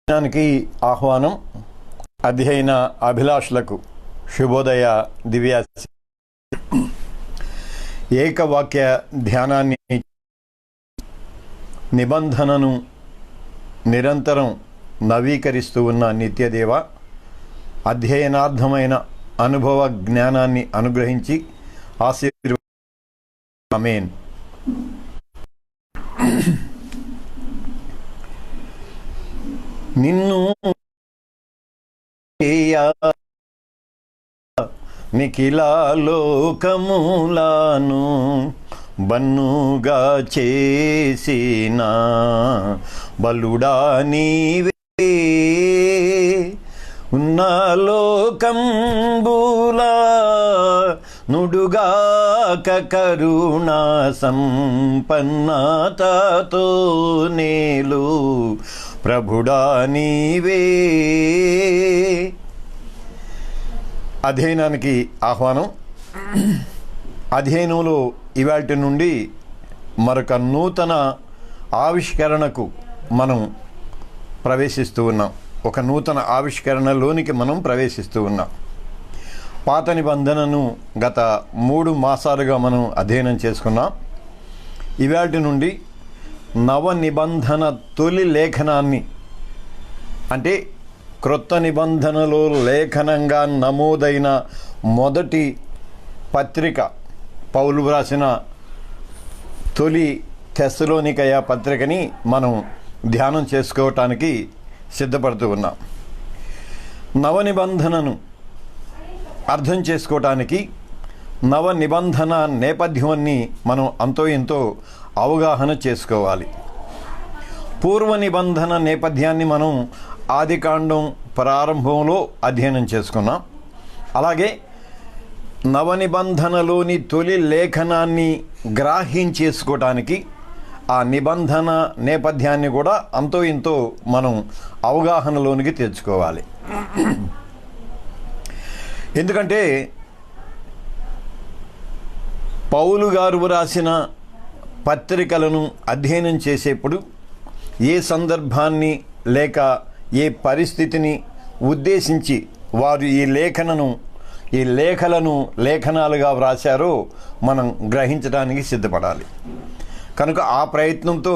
దానికి ఆహ్వానం. అధ్యయన అభిలాషులకు శుభోదయ దివ్య ఏకవాక్య ధ్యానాన్ని నిబంధనను నిరంతరం నవీకరిస్తూ ఉన్న నిత్యదేవ అధ్యయనార్థమైన అనుభవ జ్ఞానాన్ని అనుగ్రహించి ఆమేన్. నిన్ను నిఖిల లోకములను బన్నుగా చేసిన బలుడా నీవే, ఉన్న లోకంబులా నుడుగాక కరుణా సంపన్నతతో నేలు ప్రభుడా నీవే. అధ్యయనానికి ఆహ్వానం. అధ్యయనంలో ఇవాల్టి నుండి మరొక నూతన ఆవిష్కరణకు మనం ప్రవేశిస్తూ ఉన్నాం. ఒక నూతన ఆవిష్కరణలోనికి మనం ప్రవేశిస్తూ ఉన్నాం. పాత నిబంధనను గత 3 మాసాలుగా మనం అధ్యయనం చేసుకున్నాం. ఇవాల్టి నుండి నవ నిబంధన తొలి లేఖనాన్ని, అంటే క్రొత్త నిబంధనలో లేఖనంగా నమోదైన మొదటి పత్రిక, పౌలు వ్రాసిన తొలి తెస్సలోనికయ పత్రికని మనం ధ్యానం చేసుకోవటానికి సిద్ధపడుతూ ఉన్నాం. నవ నిబంధనను అర్థం చేసుకోవటానికి నవ నిబంధన నేపథ్యాన్ని మనం అంతో ఎంతో అవగాహన చేసుకోవాలి. పూర్వ నిబంధన నేపథ్యాన్ని మనం ఆదికాండం ప్రారంభంలో అధ్యయనం చేసుకున్నాం. అలాగే నవ నిబంధనలోని తొలి లేఖనాన్ని గ్రాహ్యించేసుకోవటానికి ఆ నిబంధన నేపథ్యాన్ని కూడా అంతో ఇంతో మనం అవగాహనలోనికి తెచ్చుకోవాలి. ఎందుకంటే పౌలు గారు రాసిన పత్రికలను అధ్యయనం చేసేప్పుడు ఏ సందర్భాన్ని లేక ఏ పరిస్థితిని ఉద్దేశించి వారు ఈ లేఖనాలుగా వ్రాశారో మనం గ్రహించడానికి సిద్ధపడాలి. కనుక ఆ ప్రయత్నంతో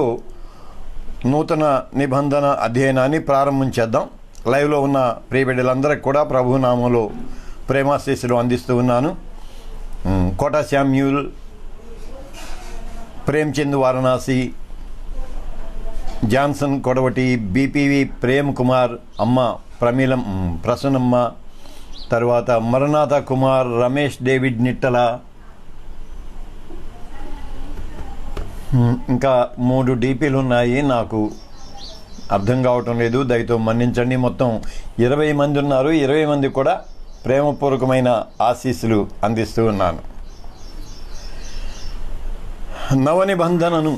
నూతన నిబంధన అధ్యయనాన్ని ప్రారంభించేద్దాం. లైవ్లో ఉన్న ప్రియబిడ్డలందరికీ కూడా ప్రభునామంలో ప్రేమాశీస్సులు అందిస్తూ ఉన్నాను. కోట శామ్యూల్, ప్రేమ్చంద్ వారణాసి, జాన్సన్ కొడవటి, బీపీవి ప్రేమ్ కుమార్, అమ్మ ప్రసన్నమ్మ, తర్వాత మరణాథ కుమార్, రమేష్ డేవిడ్ నిట్టల, ఇంకా 3 డీపీలు ఉన్నాయి, నాకు అర్థం కావటం లేదు, దయతో మన్నించండి. మొత్తం 20 మంది ఉన్నారు. 20 మంది కూడా ప్రేమపూర్వకమైన ఆశీస్సులు అందిస్తూ ఉన్నాను. నవ నిబంధనను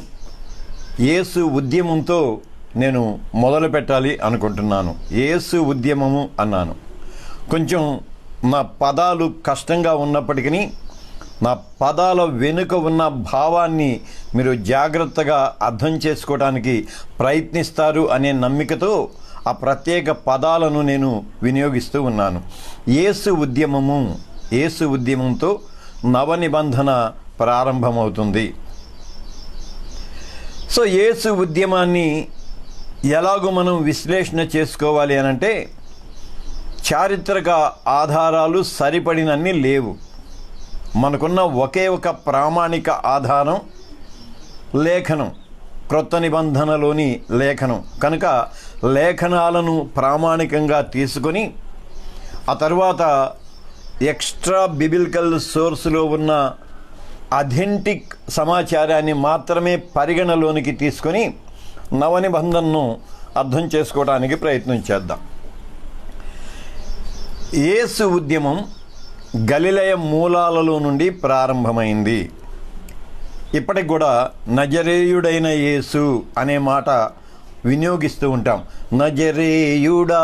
యేసు ఉద్యమంతో నేను మొదలు పెట్టాలి అనుకుంటున్నాను. యేసు ఉద్యమము అన్నాను. కొంచెం నా పదాలు కష్టంగా ఉన్నప్పటికీ నా పదాల వెనుక ఉన్న భావాన్ని మీరు జాగ్రత్తగా అర్థం చేసుకోవడానికి ప్రయత్నిస్తారు అనే నమ్మికతో ఆ ప్రత్యేక పదాలను నేను వినియోగిస్తూ ఉన్నాను. యేసు ఉద్యమంతో నవ నిబంధన ప్రారంభమవుతుంది. సో యేసు ఉద్యమాన్ని ఎలాగో మనం విశ్లేషణ చేసుకోవాలి అనంటే చారిత్రక ఆధారాలు సరిపడినన్ని లేవు. మనకున్న ఒకే ఒక ప్రామాణిక ఆధారం లేఖనం, క్రొత్త నిబంధనలోని లేఖనం. కనుక లేఖనాలను ప్రామాణికంగా తీసుకొని ఆ తర్వాత ఎక్స్ట్రా బిబిలికల్ సోర్స్లో ఉన్న అథెంటిక్ సమాచారాన్ని మాత్రమే పరిగణలోనికి తీసుకొని నవ నిబంధనను అర్థం చేసుకోవడానికి ప్రయత్నం చేద్దాం. యేసు ఉద్యమం గలిలయ మూలాలలో నుండి ప్రారంభమైంది. ఇప్పటికి కూడా నజరేయుడైన యేసు అనే మాట వినియోగిస్తూ ఉంటాం. నజరేయుడా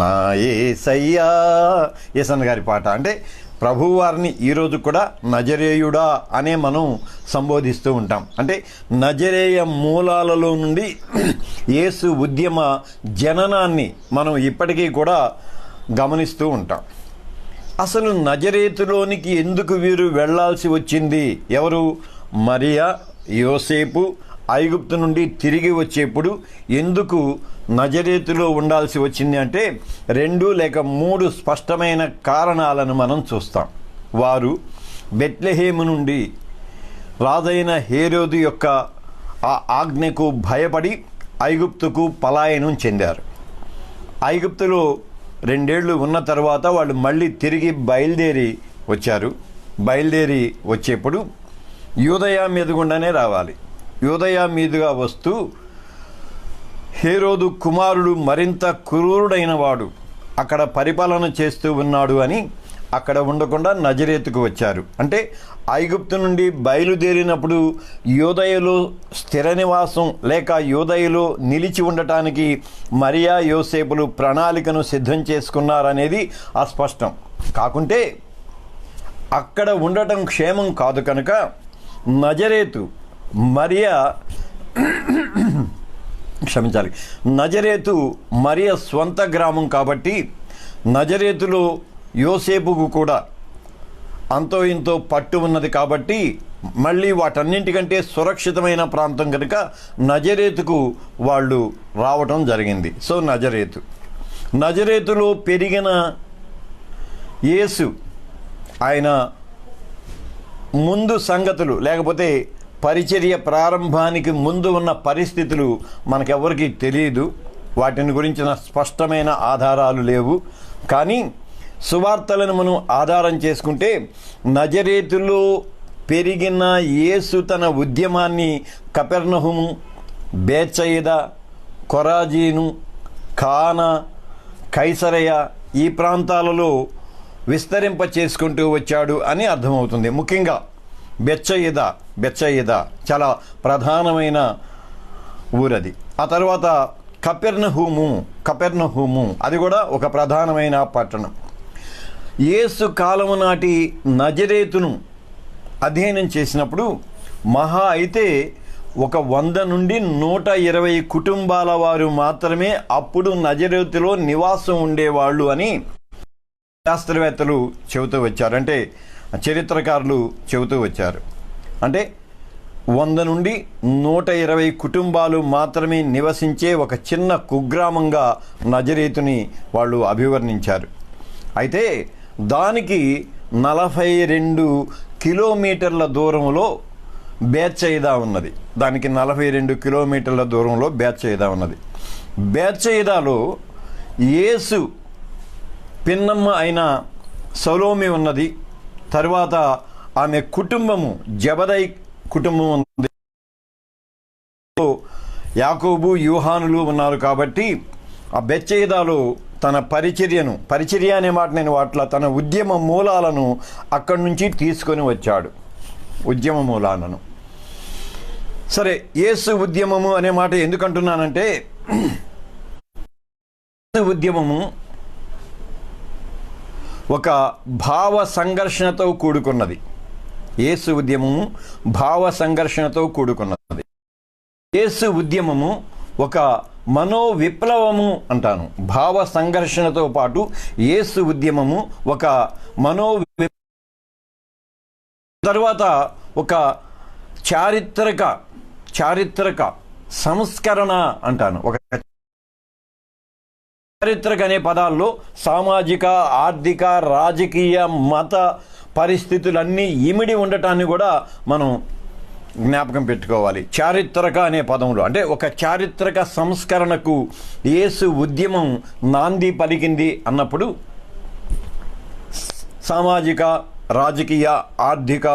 నా యేసయ్యా, యేసన్న గారి పాట. అంటే ప్రభువారిని ఈరోజు కూడా నజరేయుడా అనే మనం సంబోధిస్తూ ఉంటాం. అంటే నజరేయ మూలాలలో నుండి యేసు ఉద్యమ జననాన్ని మనం ఇప్పటికీ కూడా గమనిస్తూ ఉంటాం. అసలు నజరేతులోనికి ఎందుకు వీరు వెళ్ళాల్సి వచ్చింది? ఎవరు? మరియా, యోసేపు ఐగుప్తు నుండి తిరిగి వచ్చేప్పుడు ఎందుకు నజరేతులో ఉండాల్సి వచ్చింది అంటే 2 లేక 3 స్పష్టమైన కారణాలను మనం చూస్తాం. వారు బెత్లెహేము నుండి రాజైన హేరోదు యొక్క ఆ ఆజ్ఞకు భయపడి ఐగుప్తుకు పలాయనం చెందారు. ఐగుప్తులో 2 ఏళ్ళు ఉన్న తర్వాత వాళ్ళు మళ్ళీ తిరిగి బయలుదేరి వచ్చారు. బయలుదేరి వచ్చేప్పుడు యూదయ మీద గుండానే రావాలి. యూదయ మీదుగా వస్తూ హేరోదు కుమారుడు మరింత క్రూరుడైన వాడు అక్కడ పరిపాలన చేస్తూ ఉన్నాడు అని అక్కడ ఉండకుండా నజరేతుకు వచ్చారు. అంటే ఐగుప్తు నుండి బయలుదేరినప్పుడు యూదయలో స్థిర నివాసం లేక యూదయలో నిలిచి ఉండటానికి మరియా, యోసేపులు ప్రణాళికను సిద్ధం చేసుకున్నారనేది అస్పష్టం. కాకుంటే అక్కడ ఉండటం క్షేమం కాదు కనుక నజరేతు మరియా నజరేతు మరియ స్వంత గ్రామం కాబట్టి నజరేతులో యోసేపుకు కూడా అంతో ఇంతో పట్టు ఉన్నది కాబట్టి మళ్ళీ వాటన్నింటికంటే సురక్షితమైన ప్రాంతం కనుక నజరేతుకు వాళ్ళు రావటం జరిగింది. సో నజరేతులో పెరిగిన యేసు ఆయన ముందు సంగతులు లేకపోతే పరిచర్య ప్రారంభానికి ముందు ఉన్న పరిస్థితులు మనకెవరికి తెలియదు. వాటిని గురించిన స్పష్టమైన ఆధారాలు లేవు. కానీ సువార్తలను మనం ఆధారం చేసుకుంటే నజరేతులో పెరిగిన యేసు తన ఉద్యమాన్ని కపెర్నహుము, బేత్సయిదా, కొరాజీను, కానా, కైసరయ ఈ ప్రాంతాలలో విస్తరింప చేసుకుంటూ వచ్చాడు అని అర్థమవుతుంది. ముఖ్యంగా బెత్సయిదా చాలా ప్రధానమైన ఊరది. ఆ తర్వాత కపెర్నహూము అది కూడా ఒక ప్రధానమైన పట్టణం. యేసు కాలము నాటి నజరేతును అధ్యయనం చేసినప్పుడు మహా అయితే 100 నుండి 120 కుటుంబాల వారు మాత్రమే అప్పుడు నజరేతులో నివాసం ఉండేవాళ్ళు అని శాస్త్రవేత్తలు చెబుతూ వచ్చారు. అంటే చరిత్రకారులు చెబుతూ వచ్చారు. అంటే 100 నుండి 120 కుటుంబాలు మాత్రమే నివసించే ఒక చిన్న కుగ్రామంగా నజరేతుని వాళ్ళు అభివర్ణించారు. అయితే దానికి 42 కిలోమీటర్ల దూరంలో బేత్సయిదా ఉన్నది. దానికి 42 కిలోమీటర్ల దూరంలో బేత్సయిదా ఉన్నది. బేత్సయిదాలో యేసు పిన్నమ్మ అయిన సలోమి ఉన్నది. తర్వాత ఆమె కుటుంబము జబదై కుటుంబం ఉంది. యాకోబు, యూహానులు ఉన్నారు. కాబట్టి ఆ బెత్సయిదాలో తన పరిచర్య అనే మాట నేను వాట్ల తన ఉద్యమ మూలాలను అక్కడి నుంచి తీసుకొని వచ్చాడు. ఉద్యమ మూలాలను సరే, యేసు ఉద్యమము అనే మాట ఎందుకంటున్నానంటే ఉద్యమము ఒక భావ సంఘర్షణతో కూడుకున్నది. యేసు ఉద్యమము భావ సంఘర్షణతో కూడుకున్నది. యేసు ఉద్యమము ఒక మనో విప్లవము అంటాను. భావ సంఘర్షణతో పాటు యేసు ఉద్యమము ఒక తర్వాత ఒక చారిత్రక సంస్కరణ అంటాను. ఒక చారిత్రక అనే పదాల్లో సామాజిక, ఆర్థిక, రాజకీయ, మత పరిస్థితులన్నీ ఇమిడి ఉండటాన్ని కూడా మనం జ్ఞాపకం పెట్టుకోవాలి. చారిత్రక అనే పదంలో అంటే ఒక చారిత్రక సంస్కరణకు యేసు ఉద్యమం నాంది పలికింది అన్నప్పుడు సామాజిక, రాజకీయ, ఆర్థిక,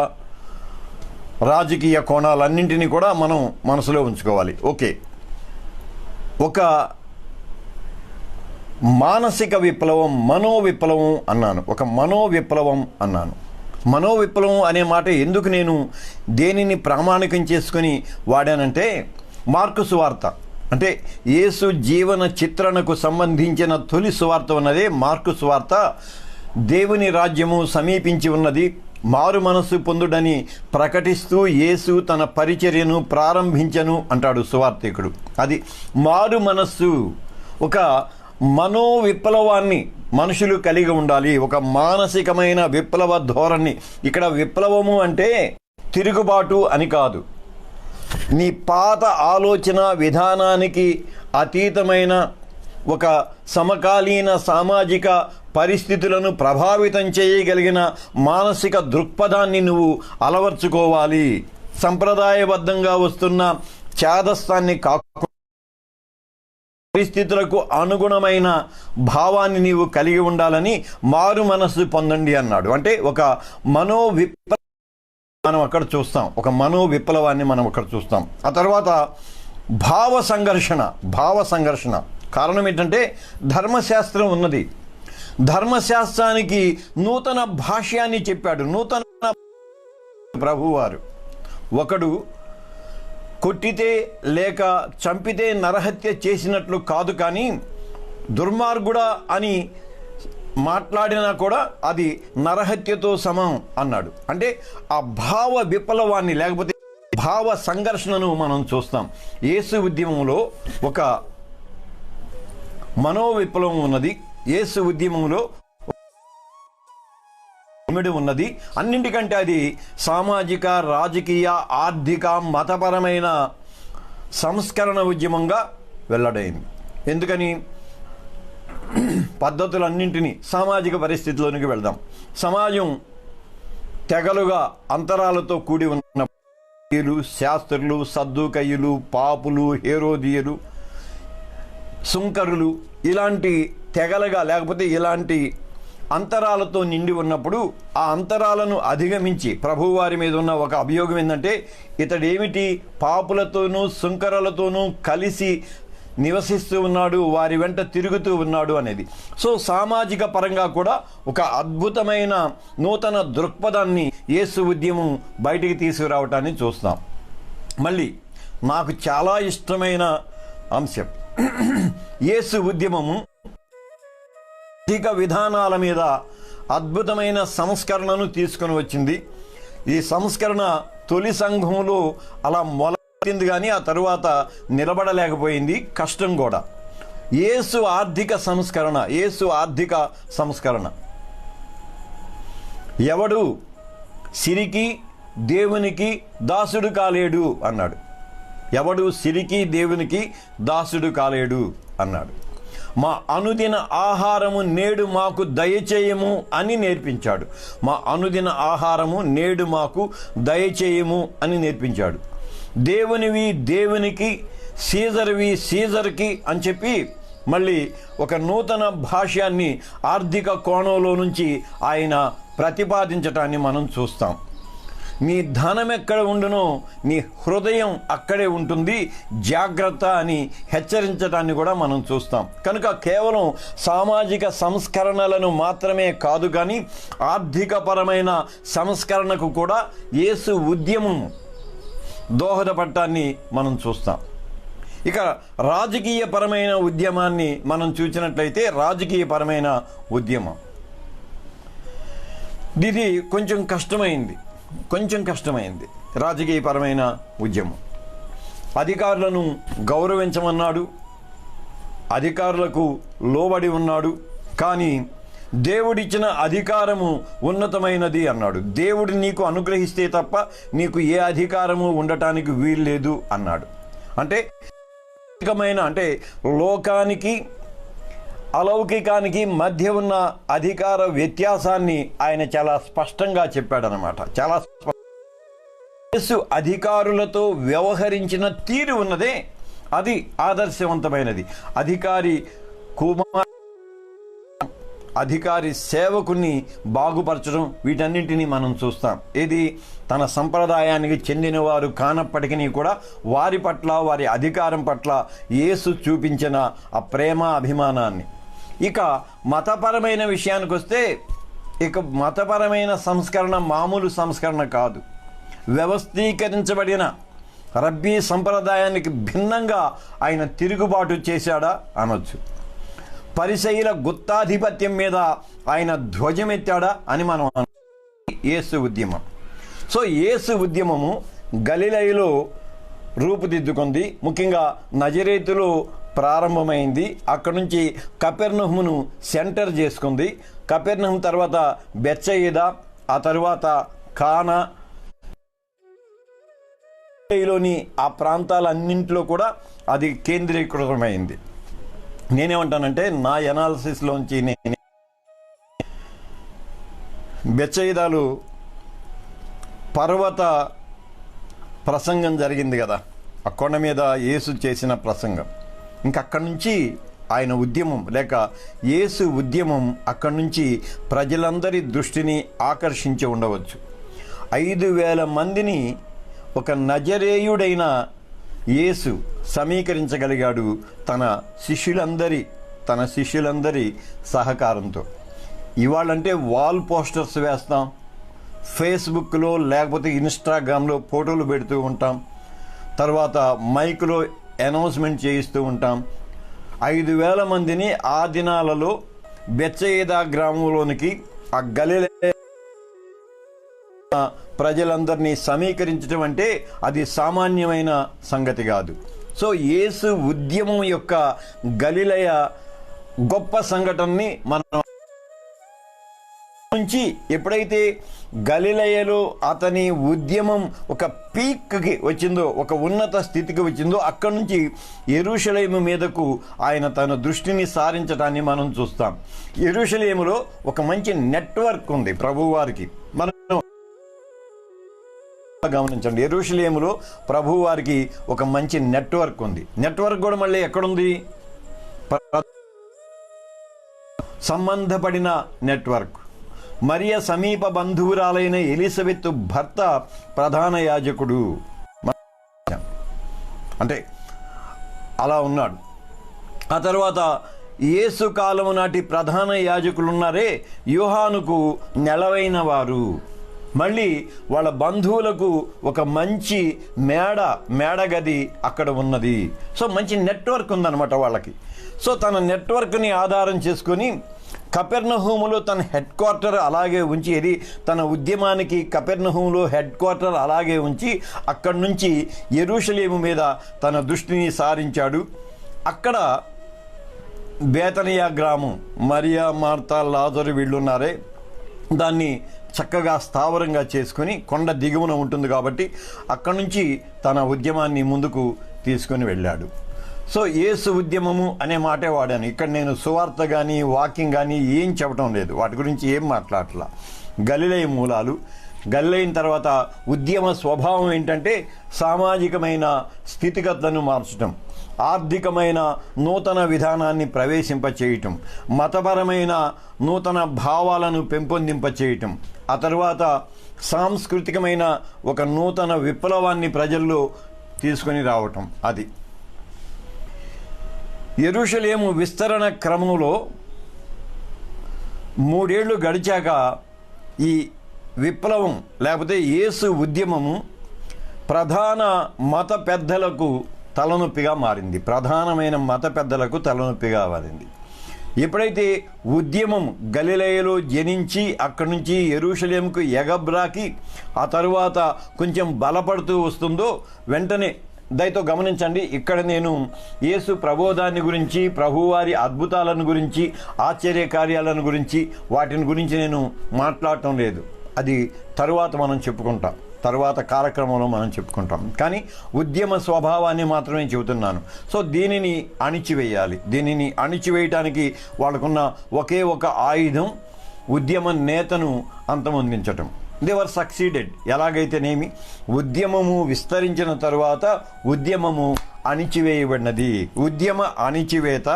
రాజకీయ కోణాలన్నింటినీ కూడా మనం మనసులో ఉంచుకోవాలి. ఓకే, ఒక మానసిక విప్లవం, మనోవిప్లవం అన్నాను. ఒక మనోవిప్లవం అన్నాను. మనోవిప్లవం అనే మాట ఎందుకు నేను దేనిని ప్రామాణికం చేసుకొని వాడానంటే మార్కు సువార్త అంటే యేసు జీవన చిత్రణకు సంబంధించిన తొలి సువార్త ఉన్నదే మార్కు సువార్త. దేవుని రాజ్యము సమీపించి ఉన్నది, మారు మనస్సు పొందుడని ప్రకటిస్తూ యేసు తన పరిచర్యను ప్రారంభించను అంటాడు సువార్తికుడు. అది మారు మనస్సు, ఒక మనో విప్లవాన్ని మనుషులు కలిగి ఉండాలి, ఒక మానసికమైన విప్లవ ధోరణి. ఇక్కడ విప్లవము అంటే తిరుగుబాటు అని కాదు, నీ పాత ఆలోచన విధానానికి అతీతమైన ఒక సమకాలీన సామాజిక పరిస్థితులను ప్రభావితం చేయగలిగిన మానసిక దృక్పథాన్ని నువ్వు అలవర్చుకోవాలి. సంప్రదాయబద్ధంగా వస్తున్న ఛాదస్తాన్ని కాకుండా పరిస్థితులకు అనుగుణమైన భావాన్ని నీవు కలిగి ఉండాలని మారు మనస్సు పొందండి అన్నాడు. అంటే ఒక మనోవిప్లవం మనం అక్కడ చూస్తాం, ఒక మనో విప్లవాన్ని మనం అక్కడ చూస్తాం. ఆ తర్వాత భావ సంఘర్షణ. కారణం ఏంటంటే ధర్మశాస్త్రం ఉన్నది, ధర్మశాస్త్రానికి నూతన భాష్యాన్ని చెప్పాడు నూతన ప్రభువారు. ఒకడు కొట్టితే లేక చంపితే నరహత్య చేసినట్లు కాదు, కానీ దుర్మార్గుడా అని మాట్లాడినా కూడా అది నరహత్యతో సమం అన్నాడు. అంటే ఆ భావ విప్లవాన్ని లేకపోతే భావ సంఘర్షణను మనం చూస్తాం. యేసు ఉద్యమంలో ఒక మనో విప్లవం ఉన్నది, యేసు ఉద్యమంలో ఉన్నది. అన్నింటికంటే అది సామాజిక, రాజకీయ, ఆర్థిక, మతపరమైన సంస్కరణ ఉద్యమంగా వెల్లడైంది. ఎందుకని? పద్ధతులన్నింటినీ సామాజిక పరిస్థితిలోనికి వెళ్దాం. సమాజం తెగలుగా అంతరాలతో కూడి ఉన్న శాస్త్రులు, సద్దూకయ్యులు, పాపులు, హేరోదీయులు, సుంకరులు, ఇలాంటి తెగలుగా లేకపోతే ఇలాంటి అంతరాలతో నిండి ఉన్నప్పుడు ఆ అంతరాలను అధిగమించి ప్రభువారి మీద ఉన్న ఒక అభియోగం ఏంటంటే ఇతడేమిటి పాపులతోనూ సుంకరులతోనూ కలిసి నివసిస్తూ ఉన్నాడు, వారి వెంట తిరుగుతూ ఉన్నాడు అనేది. సో సామాజిక పరంగా కూడా ఒక అద్భుతమైన నూతన దృక్పథాన్ని యేసు ఉద్యమం బయటికి తీసుకురావటాన్ని చూస్తాం. మళ్ళీ నాకు చాలా ఇష్టమైన అంశం, యేసు ఉద్యమము ఆర్థిక విధానాల మీద అద్భుతమైన సంస్కరణను తీసుకొని వచ్చింది. ఈ సంస్కరణ తొలి సంఘంలో అలా మొదలైంది, కానీ ఆ తరువాత నిలబడలేకపోయింది, కష్టం కూడా. యేసు ఆర్థిక సంస్కరణ ఎవడు సిరికి దేవునికి దాసుడు కాలేడు అన్నాడు. ఎవడు సిరికి దేవునికి దాసుడు కాలేడు అన్నాడు. మా అనుదిన ఆహారము నేడు మాకు దయచేయము అని నేర్పించాడు. మా అనుదిన ఆహారము నేడు మాకు దయచేయము అని నేర్పించాడు. దేవునివి దేవునికి, సీజర్వి సీజర్కి అని చెప్పి మళ్ళీ ఒక నూతన భాష్యాన్ని ఆర్థిక కోణంలో నుంచి ఆయన ప్రతిపాదించటాన్ని మనం చూస్తాం. నీ ధనం ఎక్కడ ఉండునో నీ హృదయం అక్కడే ఉంటుంది, జాగ్రత్త అని హెచ్చరించడాన్ని కూడా మనం చూస్తాం. కనుక కేవలం సామాజిక సంస్కరణలను మాత్రమే కాదు, కానీ ఆర్థికపరమైన సంస్కరణకు కూడా యేసు ఉద్యమం దోహదపడటాన్ని మనం చూస్తాం. ఇక రాజకీయపరమైన ఉద్యమాన్ని మనం చూసినట్లయితే రాజకీయపరమైన ఉద్యమం ఇది కొంచెం కష్టమైంది. రాజకీయపరమైన ఉద్యమం అధికారులను గౌరవించమన్నాడు, అధికారులకు లోబడి ఉన్నాడు, కానీ దేవుడిచ్చిన అధికారము ఉన్నతమైనది అన్నాడు. దేవుడు నీకు అనుగ్రహిస్తే తప్ప నీకు ఏ అధికారము ఉండటానికి వీల్లేదు అన్నాడు. అంటే లోకానికి అలౌకికానికి మధ్య ఉన్న అధికార వ్యత్యాసాన్ని ఆయన చాలా స్పష్టంగా చెప్పాడనమాట. చాలా యేసు అధికారులతో వ్యవహరించిన తీరు ఉన్నదే అది ఆదర్శవంతమైనది. అధికారి సేవకుని బాగుపరచడం, వీటన్నింటినీ మనం చూస్తాం. ఇది తన సంప్రదాయానికి చెందిన వారు కానప్పటికీ కూడా వారి పట్ల, వారి అధికారం పట్ల యేసు చూపించిన ఆ ప్రేమ, అభిమానాన్ని. ఇక మతపరమైన విషయానికి వస్తే, మతపరమైన సంస్కరణ మామూలు సంస్కరణ కాదు. వ్యవస్థీకరించబడిన రబ్బీ సంప్రదాయానికి భిన్నంగా ఆయన తిరుగుబాటు చేశాడా అనొచ్చు. పరిసయ్యుల గుత్తాధిపత్యం మీద ఆయన ధ్వజమెత్తాడా అని మనం యేసు ఉద్యమం. సో యేసు ఉద్యమము గలిలయలో రూపుదిద్దుకుంది. ముఖ్యంగా నజరేతులో ప్రారంభమైంది. అక్కడి నుంచి కపెర్నహుమును సెంటర్ చేసుకుంది. కపెర్నహుం తర్వాత బెత్సయిదా, ఆ తర్వాత కానా లోని ఆ ప్రాంతాలన్నింటిలో కూడా అది కేంద్రీకృతమైంది. నేనేమంటానంటే నా ఎనాలిసిస్లోంచి నేను బెత్సయిదాలు పర్వత ప్రసంగం జరిగింది కదా, ఆ కొండ మీద యేసు చేసిన ప్రసంగం. ఇంకక్కడి నుంచి ఆయన ఉద్యమం లేక యేసు ఉద్యమం అక్కడి నుంచి ప్రజలందరి దృష్టిని ఆకర్షించి ఉండవచ్చు. 5,000 మందిని ఒక నజరేయుడైన యేసు సమీకరించగలిగాడు తన శిష్యులందరి సహకారంతో. ఇవాళంటే వాల్ పోస్టర్స్ వేస్తాం, ఫేస్బుక్లో లేకపోతే ఇన్స్టాగ్రామ్లో ఫోటోలు పెడుతూ ఉంటాం, తర్వాత మైక్లో అనౌన్స్మెంట్ చేయిస్తూ ఉంటాం. 5,000 మందిని ఆ దినాలలో బెత్సయిదా గ్రామంలోనికి ఆ గలిలయ ప్రజలందరినీ సమీకరించడం అంటే అది సామాన్యమైన సంగతి కాదు. సో యేసు ఉద్యమం యొక్క గలిలయ గొప్ప సంఘటనని మనం నుంచి ఎప్పుడైతే గలిలయలో అతని ఉద్యమం ఒక పీక్కి వచ్చిందో, ఒక ఉన్నత స్థితికి వచ్చిందో, అక్కడి నుంచి యెరూషలేము మీదకు ఆయన తన దృష్టిని సారించడాన్ని మనం చూస్తాం. యెరూషలేములో ఒక మంచి నెట్వర్క్ ఉంది ప్రభువారికి. మనం గమనించండి, యెరూషలేములో ప్రభువారికి ఒక మంచి నెట్వర్క్ ఉంది. నెట్వర్క్ కూడా మళ్ళీ ఎక్కడుంది? సంబంధపడిన నెట్వర్క్. మరియ సమీప బంధువురాలైన ఎలిజబెత్ భర్త ప్రధాన యాజకుడు, అంటే అలా ఉన్నాడు. ఆ తర్వాత యేసు కాలము నాటి ప్రధాన యాజకులు ఉన్నారే, యోహానుకు నెలవైన వారు. మళ్ళీ వాళ్ళ బంధువులకు ఒక మంచి మేడగది అక్కడ ఉన్నది. సో మంచి నెట్వర్క్ ఉందన్నమాట వాళ్ళకి. సో తన నెట్వర్క్ని ఆధారం చేసుకొని కపెర్నహూములో తన హెడ్ క్వార్టర్ అలాగే ఉంచి, ఇది తన ఉద్యమానికి కపెర్నహూములో హెడ్ క్వార్టర్ అలాగే ఉంచి అక్కడి నుంచి యెరూషలేము మీద తన దృష్టిని సారించాడు. అక్కడ బేతనియా గ్రామం, మరియా, మార్తా, లాజరు వీళ్ళున్నారే, దాన్ని చక్కగా స్థావరంగా చేసుకుని కొండ దిగువన ఉంటుంది కాబట్టి అక్కడి నుంచి తన ఉద్యమాన్ని ముందుకు తీసుకొని వెళ్ళాడు. సో యేసు ఉద్యమము అనే మాటే వాడాను. ఇక్కడ నేను సువార్త కానీ వాకింగ్ కానీ ఏం చెప్పడం లేదు, వాటి గురించి ఏం మాట్లాడట్లా. గలిలయ మూలాలు, గలిలైన తర్వాత ఉద్యమ స్వభావం ఏంటంటే సామాజికమైన స్థితిగతులను మార్చడం, ఆర్థికమైన నూతన విధానాన్ని ప్రవేశింపచేయటం, మతపరమైన నూతన భావాలను పెంపొందింపచేయటం, ఆ తర్వాత సాంస్కృతికమైన ఒక నూతన విప్లవాన్ని ప్రజల్లో తీసుకొని రావటం. అది యెరూషలేము విస్తరణ క్రమంలో 3 ఏళ్ళు గడిచాక ఈ విప్లవం లేకపోతే యేసు ఉద్యమము ప్రధాన మత పెద్దలకు తలనొప్పిగా మారింది. ప్రధానమైన మత పెద్దలకు తలనొప్పిగా మారింది. ఎప్పుడైతే ఉద్యమం గలిలయలో జనించి అక్కడి నుంచి యెరూషలేముకు ఎగబ్రాకి ఆ తరువాత కొంచెం బలపడుతూ వస్తుందో, వెంటనే దయతో గమనించండి, ఇక్కడ నేను యేసు ప్రబోధాన్ని గురించి, ప్రభువారి అద్భుతాలను గురించి, ఆశ్చర్య కార్యాలను గురించి, వాటిని గురించి నేను మాట్లాడటం లేదు. అది తరువాత మనం చెప్పుకుంటాం, తరువాత కార్యక్రమంలో మనం చెప్పుకుంటాం. కానీ ఉద్యమ స్వభావాన్ని మాత్రమే చెబుతున్నాను. సో దీనిని అణిచివేయాలి. దీనిని అణిచివేయటానికి వాళ్ళకున్న ఒకే ఒక ఆయుధం ఉద్యమ నేతను అంతమొందించటం. దేవర్ సక్సీడెడ్. ఎలాగైతేనేమి ఉద్యమము విస్తరించిన తరువాత ఉద్యమము అణిచివేయబడినది. ఉద్యమ అణిచివేత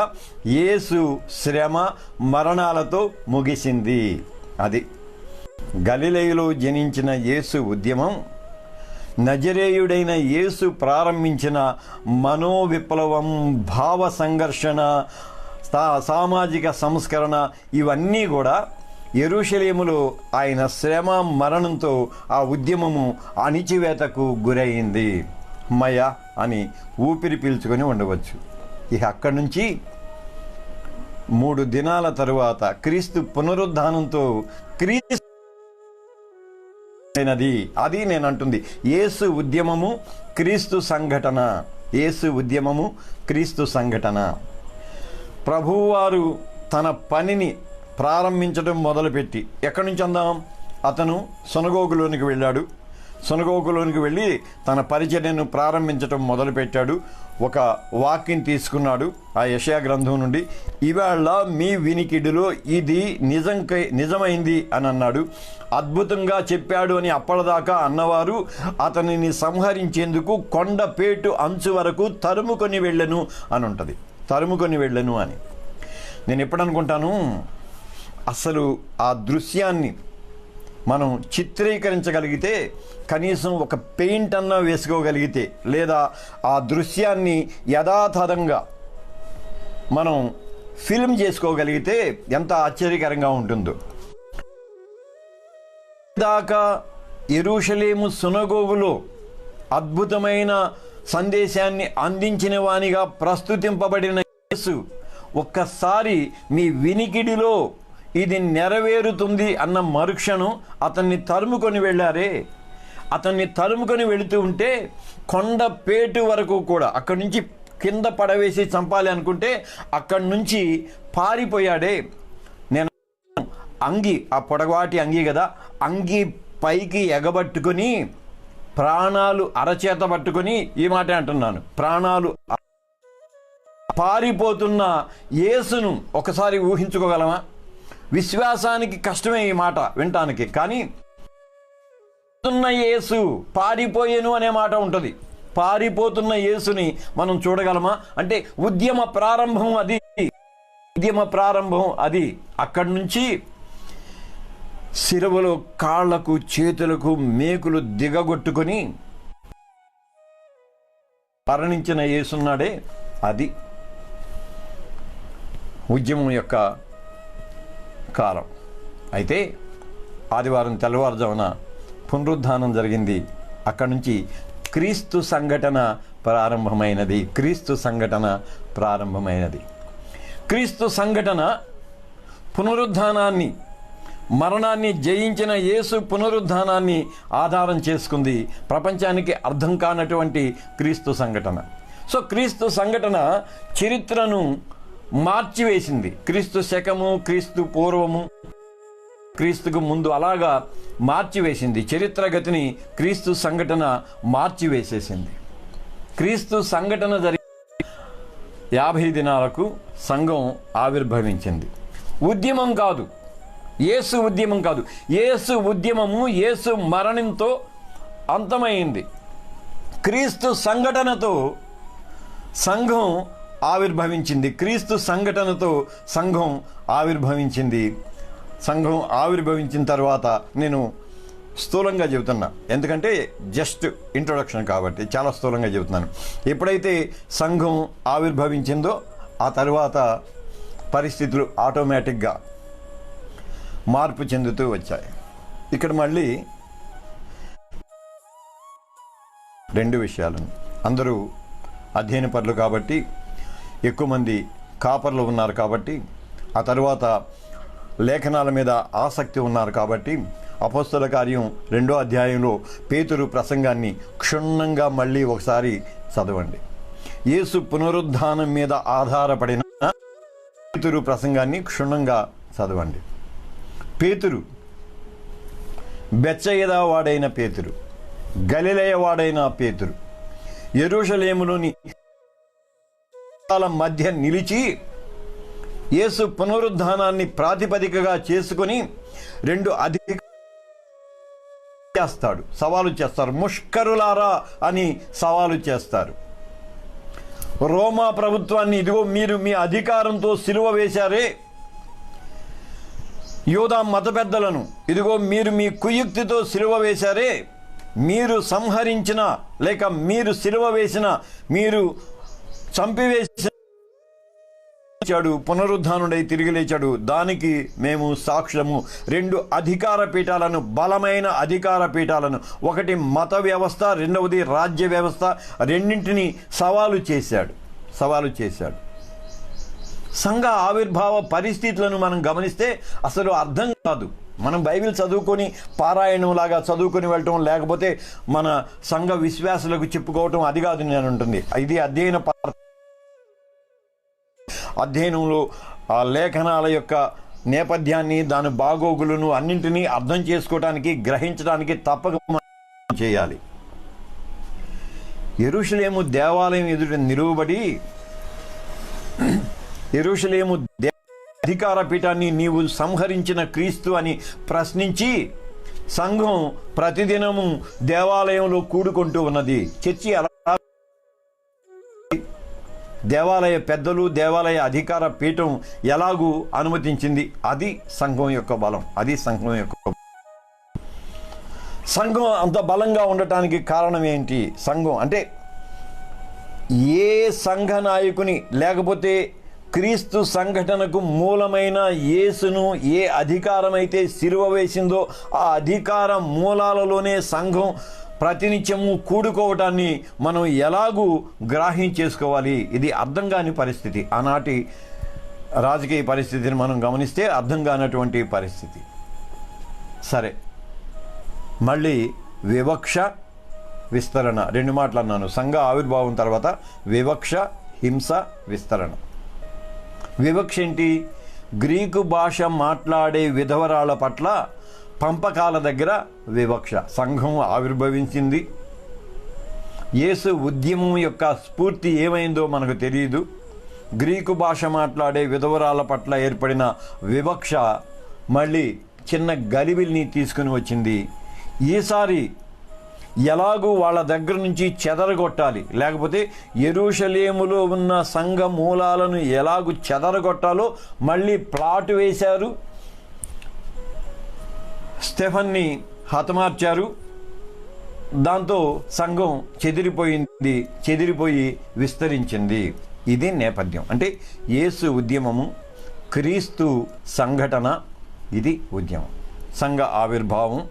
యేసు శ్రమ మరణాలతో ముగిసింది. అది గలిలయలో జనించిన యేసు ఉద్యమం నజరేయుడైన యేసు ప్రారంభించిన మనోవిప్లవం, భావ సంఘర్షణ, సామాజిక సంస్కరణ, ఇవన్నీ కూడా యెరూషలేములో ఆయన శ్రమ మరణంతో ఆ ఉద్యమము అణిచివేతకు గురైంది. మయ అని ఊపిరి పీల్చుకొని ఉండవచ్చు. ఇక అక్కడి నుంచి 3 దినాల తరువాత క్రీస్తు పునరుద్ధానంతో క్రీస్తు అది నేను అంటుంది. యేసు ఉద్యమము క్రీస్తు సంఘటన. యేసు ఉద్యమము క్రీస్తు సంఘటన. ప్రభువారు తన పనిని ప్రారంభించడం మొదలుపెట్టి ఎక్కడి నుంచి అందాం, అతను సునగోగులోనికి వెళ్ళాడు. సునగోగులోనికి వెళ్ళి తన పరిచర్యను ప్రారంభించడం మొదలుపెట్టాడు. ఒక వాక్యం తీసుకున్నాడు ఆ యెషయా గ్రంథం నుండి. ఇవాళ మీ వినికిడిలో ఇది నిజమైంది అని అన్నాడు. అద్భుతంగా చెప్పాడు అని అప్పటిదాకా అన్నవారు అతనిని సంహరించేందుకు కొండపేటు అంచు వరకు తరుముకొని వెళ్ళను అని ఉంటుంది. తరుముకొని వెళ్ళను అని నేను ఎప్పుడు అనుకుంటాను, అసలు ఆ దృశ్యాన్ని మనం చిత్రీకరించగలిగితే, కనీసం ఒక పెయింట్ అన్నా వేసుకోగలిగితే, లేదా ఆ దృశ్యాన్ని యథాతథంగా మనం ఫిల్మ్ చేసుకోగలిగితే ఎంత ఆశ్చర్యకరంగా ఉంటుందో. దాకా యెరూషలేము సునగోగులో అద్భుతమైన సందేశాన్ని అందించిన వానిగా ప్రస్తుతింపబడిన యేసు ఒక్కసారి మీ వినికిడిలో ఇది నెరవేరుతుంది అన్న మరుక్షణం అతన్ని తరుముకొని వెళ్ళారే. అతన్ని తరుముకొని వెళుతూ ఉంటే కొండపేటు వరకు కూడా, అక్కడి నుంచి కింద పడవేసి చంపాలి అనుకుంటే అక్కడి నుంచి పారిపోయాడే. నేను అంగి, ఆ పొడవాటి అంగి కదా, అంగి పైకి ఎగబట్టుకొని ప్రాణాలు అరచేత పట్టుకొని ఈ మాట అంటున్నాను, ప్రాణాలు పారిపోతున్న యేసును ఒకసారి ఊహించుకోగలమా? విశ్వాసానికి కష్టమే ఈ మాట వినటానికి, కానీ యేసు పారిపోయేను అనే మాట ఉంటుంది. పారిపోతున్న యేసుని మనం చూడగలమా? అంటే ఉద్యమ ప్రారంభం అది, ఉద్యమ ప్రారంభం అది. అక్కడి నుంచి శిరవులో కాళ్లకు చేతులకు మేకులు దిగగొట్టుకొని మరణించిన యేసున్నాడే, అది ఉద్యమం యొక్క కాలం. అయితే ఆదివారం తెల్లవారుజామున పునరుద్ధానం జరిగింది. అక్కడి నుంచి క్రీస్తు సంఘటన ప్రారంభమైనది. క్రీస్తు సంఘటన ప్రారంభమైనది. క్రీస్తు సంఘటన పునరుద్ధానాన్ని, మరణాన్ని జయించిన యేసు పునరుద్ధానాన్ని ఆధారం చేసుకుంది. ప్రపంచానికి అర్థం కానటువంటి క్రీస్తు సంఘటన. సో క్రీస్తు సంఘటన చరిత్రను మార్చివేసింది. క్రీస్తు శకము, క్రీస్తు పూర్వము, క్రీస్తుకు ముందు అలాగా మార్చివేసింది. చరిత్ర గతిని క్రీస్తు సంఘటన మార్చివేసేసింది. క్రీస్తు సంఘటన జరిగి 50 దినాలకు సంఘం ఆవిర్భవించింది. ఉద్యమం కాదు, యేసు ఉద్యమం కాదు, యేసు ఉద్యమము యేసు మరణంతో అంతమైంది. క్రీస్తు సంఘటనతో సంఘం ఆవిర్భవించింది. క్రీస్తు సంఘటనతో సంఘం ఆవిర్భవించింది. సంఘం ఆవిర్భవించిన తర్వాత నేను స్థూలంగా చెబుతున్నా, ఎందుకంటే జస్ట్ ఇంట్రొడక్షన్ కాబట్టి చాలా స్థూలంగా చెబుతున్నాను. ఎప్పుడైతే సంఘం ఆవిర్భవించిందో ఆ తర్వాత పరిస్థితులు ఆటోమేటిక్గా మార్పు చెందుతూ వచ్చాయి. ఇక్కడ మళ్ళీ 2 విషయాలు. అందరూ అధ్యయనపరులు కాబట్టి, ఎక్కువ మంది కాపర్లు ఉన్నారు కాబట్టి, ఆ తర్వాత లేఖనాల మీద ఆసక్తి ఉన్నారు కాబట్టి, అపోస్తల కార్యం 2వ అధ్యాయంలో పేతురు ప్రసంగాన్ని క్షుణ్ణంగా మళ్ళీ ఒకసారి చదవండి. యేసు పునరుద్ధానం మీద ఆధారపడిన పేతురు ప్రసంగాన్ని క్షుణ్ణంగా చదవండి. పేతురు బెత్సయిదా వాడైన పేతురు, గలిలయ వాడైన పేతురు, యెరూషలేములోని మధ్య నిలిచి యేసు పునరుద్ధానాన్ని ప్రాతిపదికగా చేసుకుని 2 చేస్తాడు, సవాలు చేస్తారు. ముష్కరులారా అని సవాలు చేస్తారు. రోమా ప్రభుత్వాన్ని ఇదిగో మీరు మీ అధికారంతో సిలువ వేశారే, యూదా మత పెద్దలను ఇదిగో మీరు మీ కుయుక్తితో సిలువ వేశారే, మీరు సంహరించిన లేక మీరు సిలువ వేసిన, మీరు చంపివేసిన, పునరుద్ధానుడై తిరిగి లేచాడు, దానికి మేము సాక్ష్యము. 2 అధికార పీఠాలను, బలమైన అధికార పీఠాలను, ఒకటి మత వ్యవస్థ, రెండవది రాజ్య వ్యవస్థ, రెండింటిని సవాలు చేశాడు. సంఘ ఆవిర్భావ పరిస్థితులను మనం గమనిస్తే అసలు అర్థం కాదు. మనం బైబిల్ చదువుకొని పారాయణంలాగా చదువుకొని వెళ్ళటం, లేకపోతే మన సంఘ విశ్వాసులకు చెప్పుకోవటం, అది కాదు నేను ఉంటుంది. ఇది అధ్యయనంలో ఆ లేఖనాల యొక్క నేపథ్యాన్ని, దాని బాగోగులను అన్నింటినీ అర్థం చేసుకోవడానికి, గ్రహించడానికి తప్పక చేయాలి. యెరూషలేము దేవాలయం ఎదుట నిలువబడి, యెరూషలేము అధికార పీఠాన్ని నీవు సంహరించిన క్రీస్తు అని ప్రశ్నించి సంఘం ప్రతిదినము దేవాలయంలో కూడుకుంటూ ఉన్నది. చర్చి అలా దేవాలయ పెద్దలు, దేవాలయ అధికార పీఠం ఎలాగూ అనుమతించింది. అది సంఘం యొక్క బలం. అది సంఘం యొక్క సంఘం అంత బలంగా ఉండటానికి కారణం ఏంటి? సంఘం అంటే ఏ సంఘ నాయకుని, లేకపోతే క్రీస్తు సంఘటనకు మూలమైన యేసును ఏ అధికారం అయితే సిలువ వేసిందో ఆ అధికార మూలాలలోనే సంఘం ప్రతినిత్యము కూడుకోవటాన్ని మనం ఎలాగూ గ్రాహించేసుకోవాలి. ఇది అర్థం కాని పరిస్థితి. ఆనాటి రాజకీయ పరిస్థితిని మనం గమనిస్తే అర్థం కానటువంటి పరిస్థితి. సరే, మళ్ళీ వివక్ష, విస్తరణ, రెండు మాటలు అన్నాను. సంఘ ఆవిర్భావం తర్వాత వివక్ష, హింస, విస్తరణ. వివక్ష ఏంటి? గ్రీకు భాష మాట్లాడే విధవరాల పట్ల పంపకాల దగ్గర వివక్ష. సంఘం ఆవిర్భవించింది. యేసు ఉద్యమం యొక్క స్ఫూర్తి ఏమైందో మనకు తెలియదు. గ్రీకు భాష మాట్లాడే విధవరాల పట్ల ఏర్పడిన వివక్ష మళ్ళీ చిన్న గలిబిలిని తీసుకుని వచ్చింది. ఈసారి ఎలాగూ వాళ్ళ దగ్గర నుంచి చెదరగొట్టాలి, లేకపోతే యెరూషలేములో ఉన్న సంఘ మూలాలను ఎలాగూ చెదరగొట్టాలో మళ్ళీ ప్లాట్ వేశారు. స్టెఫన్ని హతమార్చారు. దాంతో సంఘం చెదిరిపోయి విస్తరించింది. ఇది నేపథ్యం. అంటే యేసు ఉద్యమము, క్రీస్తు సంఘటన, ఇది ఉద్యమం. సంఘ ఆవిర్భావం,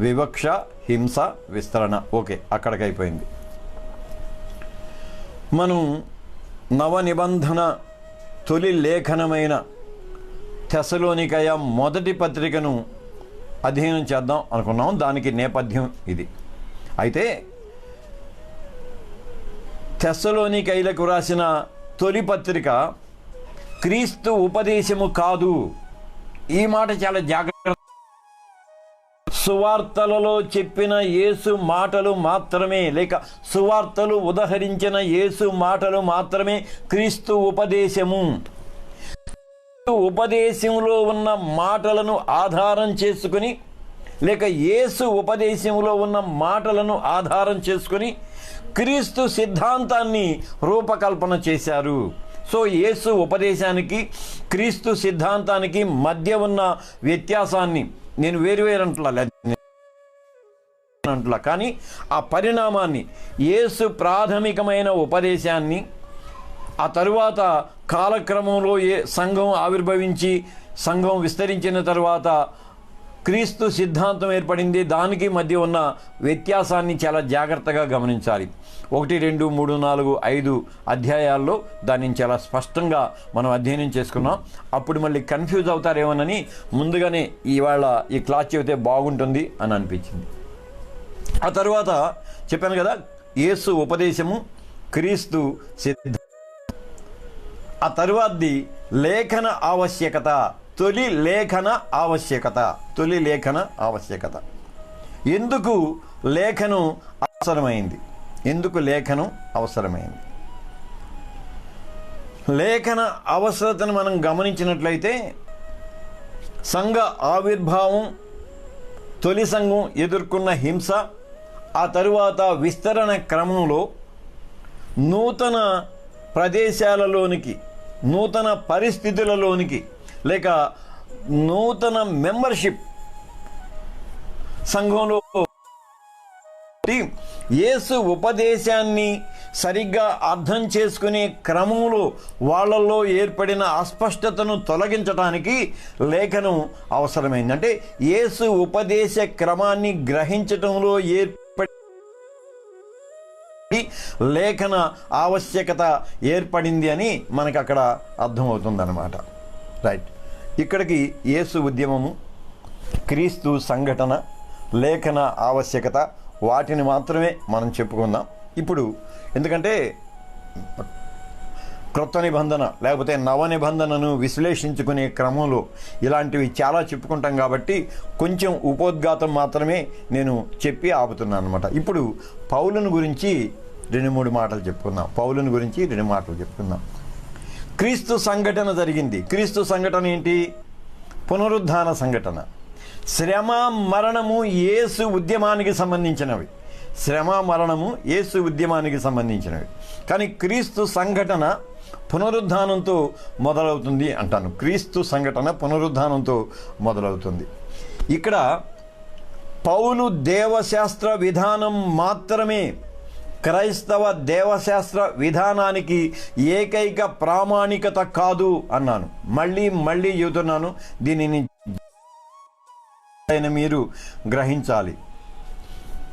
వివక్ష, హింస, విస్తరణ. ఓకే, అక్కడికి అయిపోయింది. మనం నవ నిబంధన తొలి లేఖనమైన తెస్సలోనికయ మొదటి పత్రికను అధ్యయనం చేద్దాం అనుకున్నాం. దానికి నేపథ్యం ఇది. అయితే తెస్సలోనికైలకు రాసిన తొలి పత్రిక క్రీస్తు ఉపదేశము కాదు. ఈ మాట చాలా జాగ్రత్త. సువార్తలలో చెప్పిన యేసు మాటలు మాత్రమే, లేక సువార్తలు ఉదహరించిన యేసు మాటలు మాత్రమే క్రీస్తు ఉపదేశము. ఉపదేశంలో ఉన్న మాటలను ఆధారం చేసుకుని, లేక యేసు ఉపదేశంలో ఉన్న మాటలను ఆధారం చేసుకుని క్రీస్తు సిద్ధాంతాన్ని రూపకల్పన చేశారు. సో యేసు ఉపదేశానికి, క్రీస్తు సిద్ధాంతానికి మధ్య ఉన్న వ్యత్యాసాన్ని నేను వేరువేరు అంటున్నా, కానీ ఆ పరిణామాన్ని, యేసు ప్రాథమికమైన ఉపదేశాన్ని, ఆ తరువాత కాలక్రమంలో సంఘం ఆవిర్భవించి సంఘం విస్తరించిన తరువాత క్రీస్తు సిద్ధాంతం ఏర్పడింది, దానికి మధ్య ఉన్న వ్యత్యాసాన్ని చాలా జాగ్రత్తగా గమనించాలి. 1, 2, 3, 4, 5 అధ్యాయాల్లో దాన్ని చాలా స్పష్టంగా మనం అధ్యయనం చేసుకున్నాం. అప్పుడు మళ్ళీ కన్ఫ్యూజ్ అవుతారేమోనని ముందుగానే ఇవాళ ఈ క్లాస్ చెబితే బాగుంటుంది అని అనిపించింది. ఆ తర్వాత చెప్పాను కదా, యేసు ఉపదేశము, క్రీస్తు సిద్ధాంతం. ఆ తరువాతది లేఖన ఆవశ్యకత, తొలి లేఖన ఆవశ్యకత. ఎందుకు లేఖనం అవసరమైంది? లేఖన అవసరతను మనం గమనించినట్లయితే సంఘ ఆవిర్భావం, తొలి సంఘం ఎదుర్కొన్న హింస, ఆ తరువాత విస్తరణ క్రమంలో నూతన ప్రదేశాలలోనికి, నూతన పరిస్థితులలోనికి, లేక నూతన మెంబర్షిప్ సంఘంలో యేసు ఉపదేశాన్ని సరిగ్గా అర్థం చేసుకునే క్రమంలో వాళ్ళల్లో ఏర్పడిన అస్పష్టతను తొలగించడానికి లేఖనం అవసరమైంది. అంటే యేసు ఉపదేశ క్రమాన్ని గ్రహించటంలో లేఖన ఆవశ్యకత ఏర్పడింది అని మనకు అక్కడ అర్థమవుతుందన్నమాట. రైట్, ఇక్కడికి యేసు ఉద్యమము, క్రీస్తు సంఘటన, లేఖన ఆవశ్యకత వాటిని మాత్రమే మనం చెప్పుకుందాం ఇప్పుడు. ఎందుకంటే క్రొత్త నిబంధన లేకపోతే నవ నిబంధనను విశ్లేషించుకునే క్రమంలో ఇలాంటివి చాలా చెప్పుకుంటాం కాబట్టి కొంచెం ఉపోద్ఘాతం మాత్రమే నేను చెప్పి ఆపుతున్నాను అనమాట. ఇప్పుడు పౌలుని గురించి 2-3 మాటలు చెప్పుకుందాం. పౌలుని గురించి 2 మాటలు చెప్పుకుందాం. క్రీస్తు సంఘటన జరిగింది. క్రీస్తు సంఘటన ఏంటి? పునరుద్ధాన సంఘటన. శ్రమ మరణము యేసు ఉద్యమానికి సంబంధించినవి. శ్రమ మరణము యేసు ఉద్యమానికి సంబంధించినవి. కానీ క్రీస్తు సంఘటన పునరుద్ధానంతో మొదలవుతుంది అంటాను. క్రీస్తు సంఘటన పునరుద్ధానంతో మొదలవుతుంది. ఇక్కడ పౌలు దేవశాస్త్ర విధానం మాత్రమే క్రైస్తవ దేవశాస్త్ర విధానానికి ఏకైక ప్రామాణికత కాదు అన్నాను. మళ్ళీ చెబుతున్నాను, దీనిని మీరు గ్రహించాలి.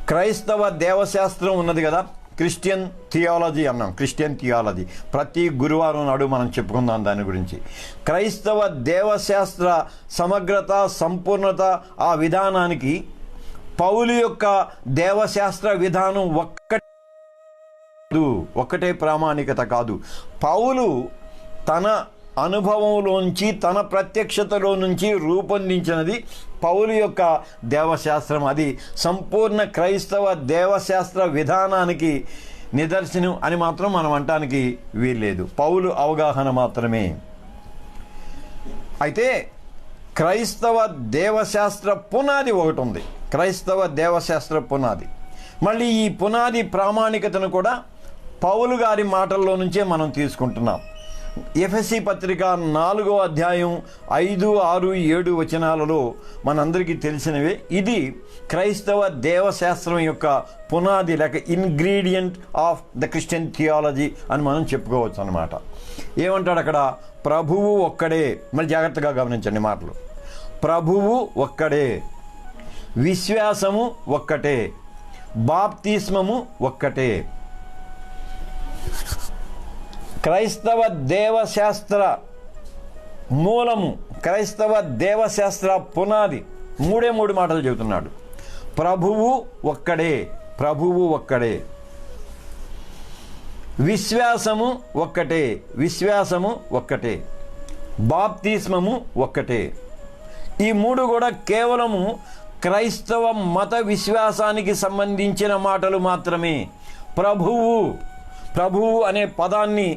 క్రైస్తవ దేవశాస్త్రం ఉన్నది కదా, క్రిస్టియన్ థియాలజీ అన్నాం. క్రిస్టియన్ థియాలజీ ప్రతి గురువారం నాడు మనం చెప్పుకుందాం దాని గురించి. క్రైస్తవ దేవశాస్త్ర సమగ్రత, సంపూర్ణత, ఆ విధానానికి పౌలు యొక్క దేవశాస్త్ర విధానం ఒక్కటే ప్రామాణికత కాదు. పౌలు తన అనుభవంలోంచి, తన ప్రత్యక్షతలో నుంచి రూపొందించినది పౌలు యొక్క దేవశాస్త్రం. అది సంపూర్ణ క్రైస్తవ దేవశాస్త్ర విధానానికి నిదర్శనం అని మాత్రం మనం అనటానికి వీల్లేదు. పౌలు అవగాహన మాత్రమే. అయితే క్రైస్తవ దేవశాస్త్ర పునాది ఒకటి ఉంది. క్రైస్తవ దేవశాస్త్ర పునాది. మళ్ళీ ఈ పునాది ప్రామాణికతను కూడా పౌలు గారి మాటల్లో నుంచే మనం తీసుకుంటున్నాం. ఎఫెసీ పత్రిక 4వ అధ్యాయం 5, 6, 7 వచనాలలో మనందరికీ తెలిసినవే. ఇది క్రైస్తవ దేవశాస్త్రం యొక్క పునాది లేక ingredient of the Christian theology అని మనం చెప్పుకోవచ్చు అన్నమాట. ఏమంటాడు అక్కడ? ప్రభువు ఒక్కడే. మళ్ళీ జాగ్రత్తగా గమనించండి మాటలు. ప్రభువు ఒక్కడే, విశ్వాసము ఒక్కటే, బాప్తిస్మము ఒక్కటే. క్రైస్తవ దేవశాస్త్ర మూలము, క్రైస్తవ దేవశాస్త్ర పునాది 3 మాటలు చెబుతున్నాడు. ప్రభువు ఒక్కడే, ప్రభువు ఒక్కడే, విశ్వాసము ఒక్కటే, విశ్వాసము ఒక్కటే, బాప్తిస్మము ఒక్కటే. ఈ 3 కూడా కేవలము క్రైస్తవ మత విశ్వాసానికి సంబంధించిన మాటలు మాత్రమే. ప్రభువు అనే పదాన్ని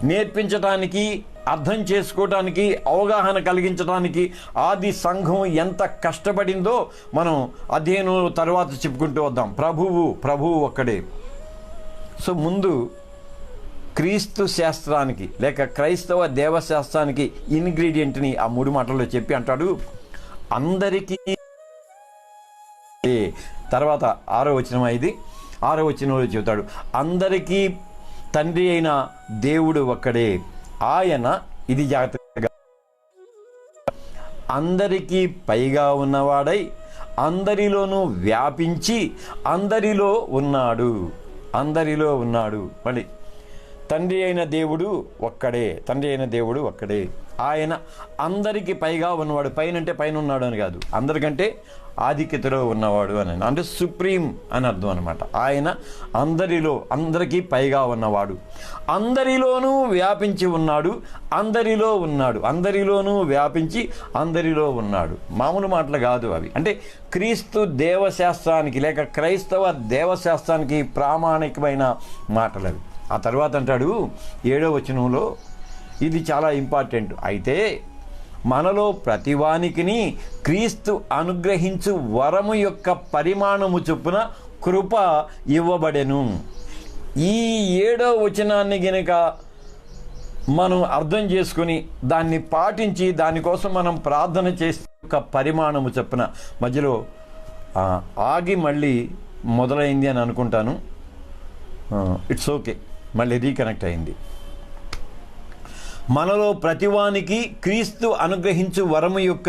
నేర్పించడానికి, అర్థం చేసుకోవటానికి, అవగాహన కలిగించడానికి ఆది సంఘం ఎంత కష్టపడిందో మనం అధ్యయనం తర్వాత చెప్పుకుంటూ వద్దాం. ప్రభువు ఒక్కడే. సో ముందు క్రీస్తు శాస్త్రానికి లేక క్రైస్తవ దేవశాస్త్రానికి ఇంగ్రీడియంట్ని ఆ 3 మాటల్లో చెప్పి అంటాడు, అందరికీ. తర్వాత 6వ వచనం, 6వ వచనంలో చెబుతాడు, అందరికీ తండ్రి అయిన దేవుడు ఒక్కడే, ఆయన, ఇది జాగ్రత్తగా, అందరికీ పైగా ఉన్నవాడై అందరిలోనూ వ్యాపించి అందరిలో ఉన్నాడు. మళ్ళీ తండ్రి అయిన దేవుడు ఒక్కడే, ఆయన అందరికీ పైగా ఉన్నవాడు. పైనంటే పైన ఉన్నాడు అని కాదు, అందరికంటే ఆధిక్యతలో ఉన్నవాడు అని, అంటే సుప్రీం అని అర్థం అనమాట. ఆయన అందరికీ పైగా ఉన్నవాడు, అందరిలోనూ వ్యాపించి ఉన్నాడు, అందరిలోనూ వ్యాపించి అందరిలో ఉన్నాడు. మామూలు మాటలు కాదు అవి. అంటే క్రీస్తు దేవశాస్త్రానికి లేక క్రైస్తవ దేవశాస్త్రానికి ప్రామాణికమైన మాటలు అవి. ఆ తర్వాత అంటాడు 7వ వచనంలో, ఇది చాలా ఇంపార్టెంట్, అయితే మనలో ప్రతివానికిని క్రీస్తు అనుగ్రహించు వరము యొక్క పరిమాణము చొప్పున కృప ఇవ్వబడెను. ఈ 7వ వచనాన్ని గనుక మనం అర్థం చేసుకుని దాన్ని పాటించి దానికోసం మనం ప్రార్థన చేసే ఒక పరిమాణము చొప్పున, మధ్యలో ఆగి మళ్ళీ మొదలైంది అని అనుకుంటాను. ఇట్స్ ఓకే, మళ్ళీ రీకనెక్ట్ అయింది. మనలో ప్రతివానికి క్రీస్తు అనుగ్రహించు వరము యొక్క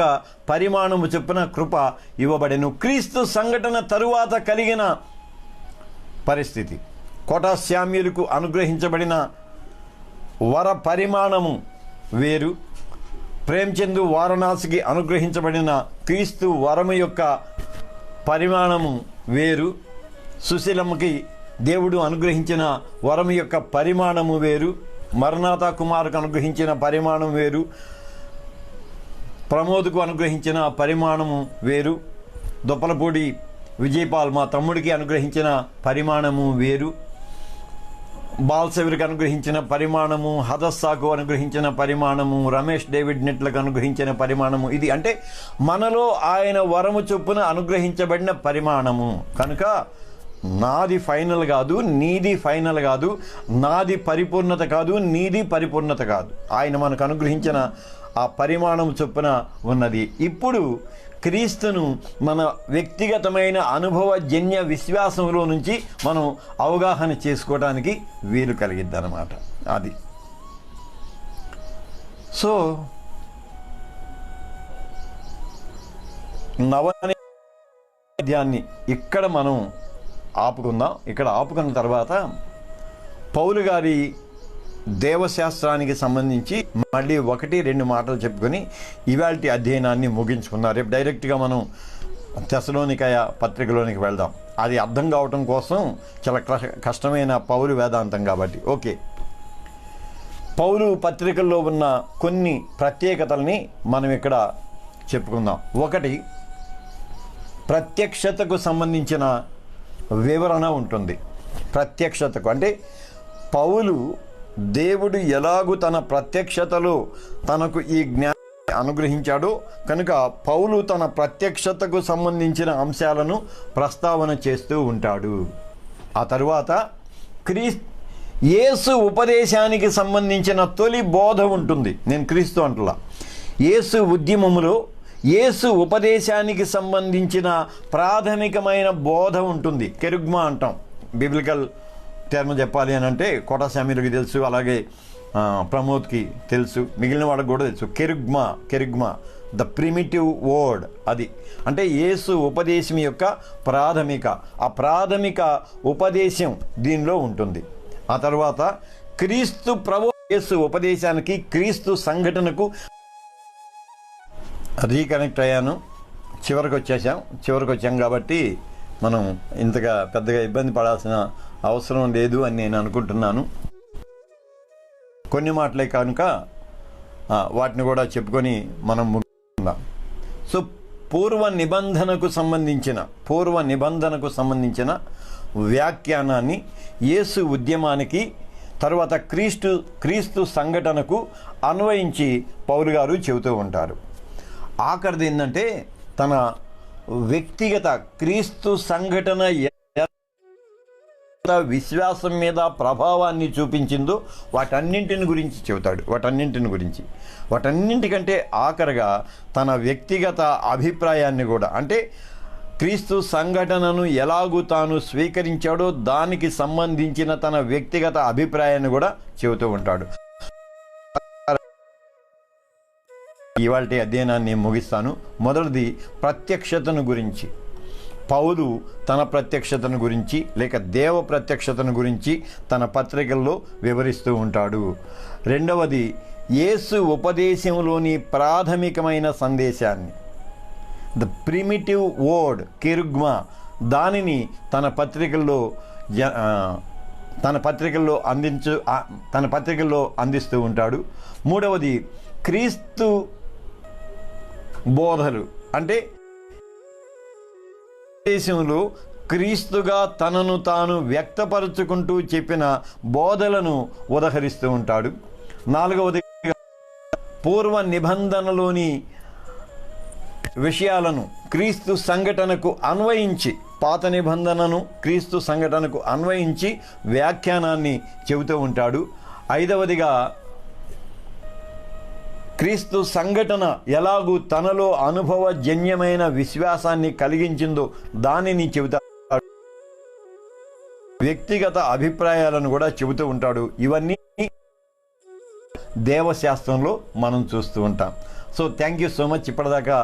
పరిమాణము చొప్పున కృప ఇవ్వబడెను. క్రీస్తు సంఘటన తరువాత కలిగిన పరిస్థితి, కోటాశ్యామ్యులకు అనుగ్రహించబడిన వర పరిమాణము వేరు, ప్రేమ్చంద్ వారణాసికి అనుగ్రహించబడిన క్రీస్తు వరము యొక్క పరిమాణము వేరు, సుశీలమ్మకి దేవుడు అనుగ్రహించిన వరము యొక్క పరిమాణము వేరు, మరణాత కుమార్కు అనుగ్రహించిన పరిమాణం వేరు, ప్రమోద్కు అనుగ్రహించిన పరిమాణము వేరు, దొప్పలపూడి విజయపాల్ మా తమ్ముడికి అనుగ్రహించిన పరిమాణము వేరు, బాల్సెవరికి అనుగ్రహించిన పరిమాణము, హదస్సాకు అనుగ్రహించిన పరిమాణము, రమేష్ డేవిడ్ నెట్లకు అనుగ్రహించిన పరిమాణము, ఇది అంటే మనలో ఆయన వరము చొప్పున అనుగ్రహించబడిన పరిమాణము. కనుక నాది ఫైనల్ కాదు, నీది ఫైనల్ కాదు, నాది పరిపూర్ణత కాదు, నీది పరిపూర్ణత కాదు, ఆయన మనకు అనుగ్రహించిన ఆ పరిమాణం చొప్పున ఉన్నది. ఇప్పుడు క్రీస్తును మన వ్యక్తిగతమైన అనుభవజన్య విశ్వాసంలో నుంచి మనం అవగాహన చేసుకోవడానికి వీలు కలిగిద్ది అన్నమాట. అది సో నవనిధ్యాన్ని ఇక్కడ మనం ఆపుకుందాం. ఇక్కడ ఆపుకున్న తర్వాత పౌలు గారి దేవశాస్త్రానికి సంబంధించి మళ్ళీ 1-2 మాటలు చెప్పుకొని ఇవాల్టి అధ్యయనాన్ని ముగించుకుందాం. రేపు డైరెక్ట్గా మనం తెసలోనికయ పత్రికలోనికి వెళ్దాం. అది అర్థం కావటం కోసం చాలా కష్టమైన పౌలు వేదాంతం కాబట్టి. ఓకే, పౌలు పత్రికల్లో ఉన్న కొన్ని ప్రత్యేకతల్ని మనం ఇక్కడ చెప్పుకుందాం. 1, ప్రత్యక్షతకు సంబంధించిన వివరణ ఉంటుంది. ప్రత్యక్షతకు అంటే పౌలు దేవుడు ఎలాగూ తన ప్రత్యక్షతలో తనకు ఈ జ్ఞానాన్ని అనుగ్రహించాడో కనుక పౌలు తన ప్రత్యక్షతకు సంబంధించిన అంశాలను ప్రస్తావన చేస్తూ ఉంటాడు. ఆ తరువాత యేసు ఉపదేశానికి సంబంధించిన తొలి బోధ ఉంటుంది. నేను క్రీస్తు అంటలా, యేసు ఉద్యమములో యేసు ఉపదేశానికి సంబంధించిన ప్రాథమికమైన బోధ ఉంటుంది. కెరుగ్మా అంటాం. బిబ్లికల్ టర్మ్ చెప్పాలి అని అంటే కోటాశామ్యులకి తెలుసు, అలాగే ప్రమోద్కి తెలుసు, మిగిలిన వాళ్ళకి కూడా తెలుసు. కెరుగ్మా ద ప్రిమిటివ్ వర్డ్. అది అంటే యేసు ఉపదేశం యొక్క ఆ ప్రాథమిక ఉపదేశం దీనిలో ఉంటుంది. ఆ తర్వాత క్రీస్తు యేసు ఉపదేశానికి క్రీస్తు సంఘటనకు రీకనెక్ట్ అయ్యాను. చివరికి వచ్చాం కాబట్టి మనం ఇంతగా పెద్దగా ఇబ్బంది పడాల్సిన అవసరం లేదు అని నేను అనుకుంటున్నాను. కొన్ని మాటలే కనుక వాటిని కూడా చెప్పుకొని మనం ముగిద్దాం. సో పూర్వ నిబంధనకు సంబంధించిన వ్యాఖ్యానాన్ని యేసు ఉద్యమానికి తర్వాత క్రీస్తు సంఘటనకు అన్వయించి పౌలు గారు చెబుతూ ఉంటారు. ఆఖరిది ఏంటంటే తన వ్యక్తిగత క్రీస్తు సంఘటన విశ్వాసం మీద ప్రభావాన్ని చూపించిందో వాటన్నింటిని గురించి చెబుతాడు. వాటన్నింటికంటే ఆఖరిగా తన వ్యక్తిగత అభిప్రాయాన్ని కూడా, అంటే క్రీస్తు సంఘటనను ఎలాగూ తాను స్వీకరించాడో దానికి సంబంధించిన తన వ్యక్తిగత అభిప్రాయాన్ని కూడా చెబుతూ ఉంటాడు. ఇవాల్టి అధ్యయనాన్ని ముగిస్తాను. మొదటిది ప్రత్యక్షతను గురించి. పౌలు తన ప్రత్యక్షతను గురించి లేక దేవ ప్రత్యక్షతను గురించి తన పత్రికల్లో వివరిస్తూ ఉంటాడు. రెండవది యేసు ఉపదేశంలోని ప్రాథమికమైన సందేశాన్ని, ద ప్రిమిటివ్ వర్డ్ కెరుగ్మా, దానిని తన పత్రికల్లో అందిస్తూ ఉంటాడు. మూడవది క్రీస్తు బోధలు, అంటే దేశంలో క్రీస్తుగా తనను తాను వ్యక్తపరుచుకుంటూ చెప్పిన బోధలను ఉదహరిస్తూ ఉంటాడు. నాలుగవది పూర్వ నిబంధనలోని విషయాలను క్రీస్తు సంఘటనకు అన్వయించి, పాత నిబంధనను క్రీస్తు సంఘటనకు అన్వయించి వ్యాఖ్యానాన్ని చెబుతూ ఉంటాడు. ఐదవదిగా క్రీస్తు సంఘటన ఎలాగూ తనలో అనుభవజన్యమైన విశ్వాసాన్ని కలిగించిందో దానిని చెబుతాడు. వ్యక్తిగత అభిప్రాయాలను కూడా చెబుతూ ఉంటాడు. ఇవన్నీ దేవశాస్త్రంలో మనం చూస్తూ ఉంటాం. So thank you so much. ఇప్పటిదాకా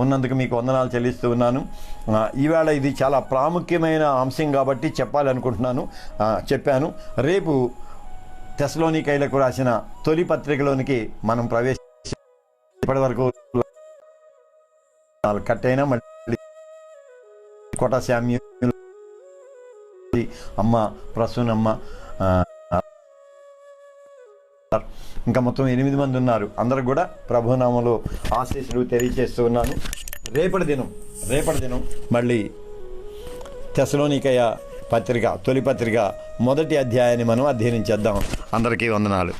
ఉన్నందుకు మీకు వందనాలు చెల్లిస్తూ ఉన్నాను. ఈవేళ ఇది చాలా ప్రాముఖ్యమైన అంశం కాబట్టి చెప్పాలనుకుంటున్నాను, చెప్పాను. రేపు తెస్సలోనికైలకు రాసిన తొలి పత్రికలోనికి మనం ఇప్పటి వరకు కట్ అయినా మళ్ళీ కోట శామ్యూల్, అమ్మ ప్రసూనమ్మ, ఇంకా మొత్తం 8 మంది ఉన్నారు. అందరికి కూడా ప్రభునామములో ఆశీస్సులు తెలియజేస్తూ ఉన్నాను. రేపటి దినం మళ్ళీ తెస్సలోనికయ పత్రిక తొలి పత్రిక మొదటి అధ్యాయాన్ని మనం అధ్యయనం చేద్దాం. అందరికీ వందనాలు.